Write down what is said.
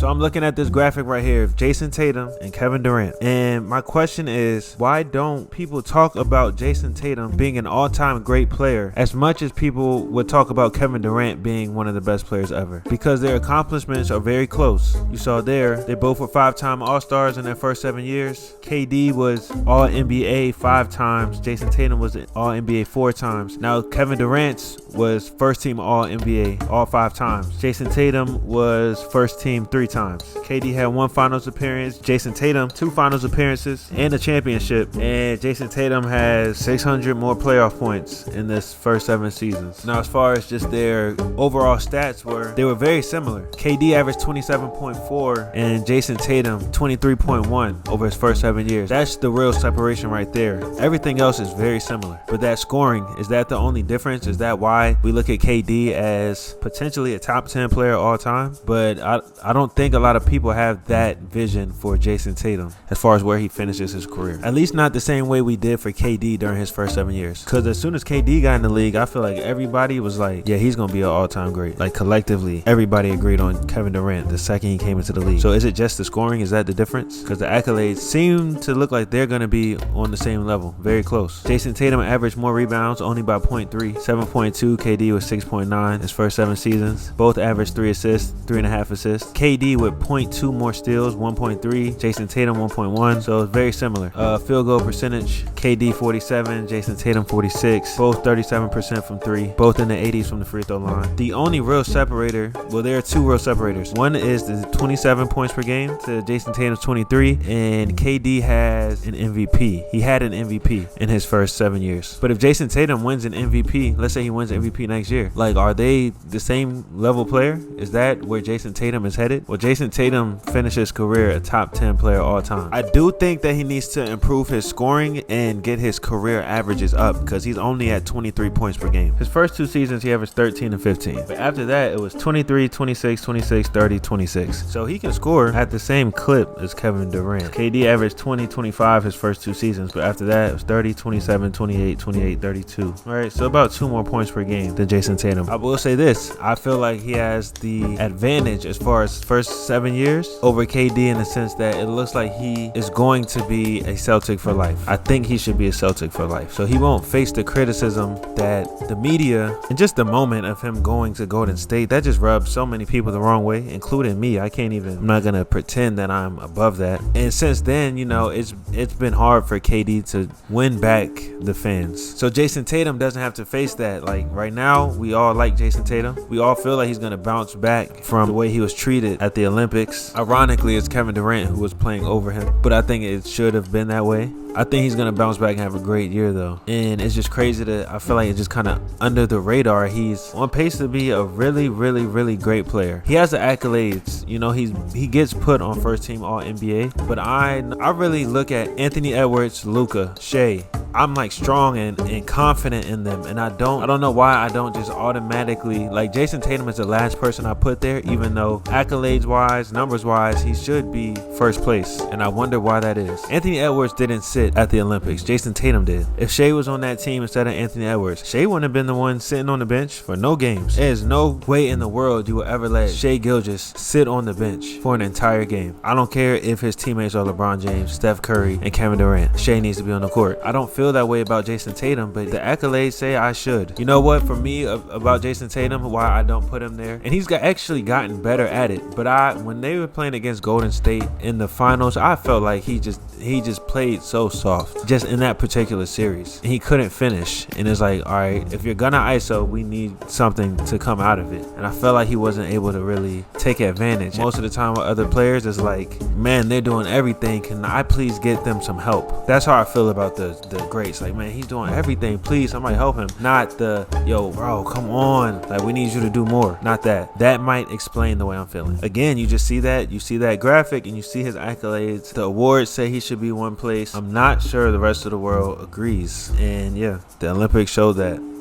So I'm looking at this graphic right here of Jayson Tatum and Kevin Durant. And my question is, why don't people talk about Jayson Tatum being an all-time great player as much as people would talk about Kevin Durant being one of the best players ever? Because their accomplishments are very close. You saw there, they both were 5-time All-Stars in their first 7 years. KD was All-NBA 5 times. Jayson Tatum was All-NBA 4 times. Now Kevin Durant was first-team All-NBA all 5 times. Jayson Tatum was first-team 3 times. KD had 1 finals appearance. Jayson Tatum 2 finals appearances and a championship. And Jayson Tatum has 600 more playoff points in this first 7 seasons. Now, as far as just their overall stats they were very similar. KD averaged 27.4 and Jayson Tatum 23.1 over his first 7 years. That's the real separation right there. Everything else is very similar. But that scoring, is that the only difference? Is that why we look at KD as potentially a top 10 player all time? But I don't think a lot of people have that vision for Jayson Tatum as far as where he finishes his career. At least not the same way we did for KD during his first 7 years. Because as soon as KD got in the league, I feel like everybody was like, yeah, he's going to be an all-time great. Like collectively, everybody agreed on Kevin Durant the second he came into the league. So is it just the scoring? Is that the difference? Because the accolades seem to look like they're going to be on the same level. Very close. Jayson Tatum averaged more rebounds only by 0.3. 7.2. KD was 6.9 his first 7 seasons. Both averaged 3 assists, 3.5 assists. KD with 0.2 more steals, 1.3. Jayson Tatum 1.1. So it's very similar. Field goal percentage, KD 47, Jayson Tatum 46. Both 37% from 3. Both in the 80s from the free throw line. The only real separator, well, there are 2 real separators. One is the 27 points per game to Jayson Tatum's 23, and KD has an MVP. He had an MVP in his first 7 years. But if Jayson Tatum wins an MVP, let's say he wins MVP next year, like, are they the same level player? Is that where Jayson Tatum is headed? Well, Jayson Tatum finished his career a top 10 player all time. I do think that he needs to improve his scoring and get his career averages up because he's only at 23 points per game. His first 2 seasons, he averaged 13 and 15. But after that, it was 23, 26, 26, 30, 26. So he can score at the same clip as Kevin Durant. KD averaged 20, 25 his first 2 seasons, but after that, it was 30, 27, 28, 28, 32. All right, so about 2 more points per game than Jayson Tatum. I will say this, I feel like he has the advantage as far as first 7 years over KD in the sense that it looks like he is going to be a Celtic for life. I think he should be a Celtic for life. So he won't face the criticism that the media and just the moment of him going to Golden State, that just rubs so many people the wrong way, including me. I'm not gonna pretend that I'm above that. And since then, you know, it's been hard for KD to win back the fans. So Jayson Tatum doesn't have to face that. Like right now, we all like Jayson Tatum. We all feel like he's gonna bounce back from the way he was treated at the Olympics. Ironically, it's Kevin Durant who was playing over him, but I think it should have been that way. I think he's going to bounce back and have a great year, though. And it's just crazy that I feel like it's just kind of under the radar. He's on pace to be a really, really, really great player. He has the accolades. You know, he gets put on first team All-NBA. But I really look at Anthony Edwards, Luka, Shea. I'm like strong and confident in them, and I don't know why I don't just automatically, like, Jayson Tatum is the last person I put there, even though accolades wise, numbers wise, he should be first place, and I wonder why that is. Anthony Edwards didn't sit at the Olympics. Jayson Tatum did. If Shea was on that team instead of Anthony Edwards, Shea wouldn't have been the one sitting on the bench for no games. There's no way in the world you will ever let Shea Gilgeous sit on the bench for an entire game. I don't care if his teammates are LeBron James, Steph Curry, and Kevin Durant. Shea needs to be on the court. I don't feel that way about Jayson Tatum, but the accolades say I should. You know what, for me about Jayson Tatum, why I don't put him there, and he's actually gotten better at it, but when they were playing against Golden State in the finals, I felt like he just played so soft just in that particular series, and he couldn't finish. And it's like, all right, if you're gonna ISO, we need something to come out of it, and I felt like he wasn't able to really take advantage. Most of the time with other players, it's like, man, they're doing everything, can I please get them some help? That's how I feel about the greats. Like, man, he's doing everything, please somebody help him. Not the, yo bro, come on, like, we need you to do more. Not that might explain the way I'm feeling. Again, you just see that graphic and you see his accolades. The awards say he should be one place. I'm not sure the rest of the world agrees, and yeah, the Olympics showed that.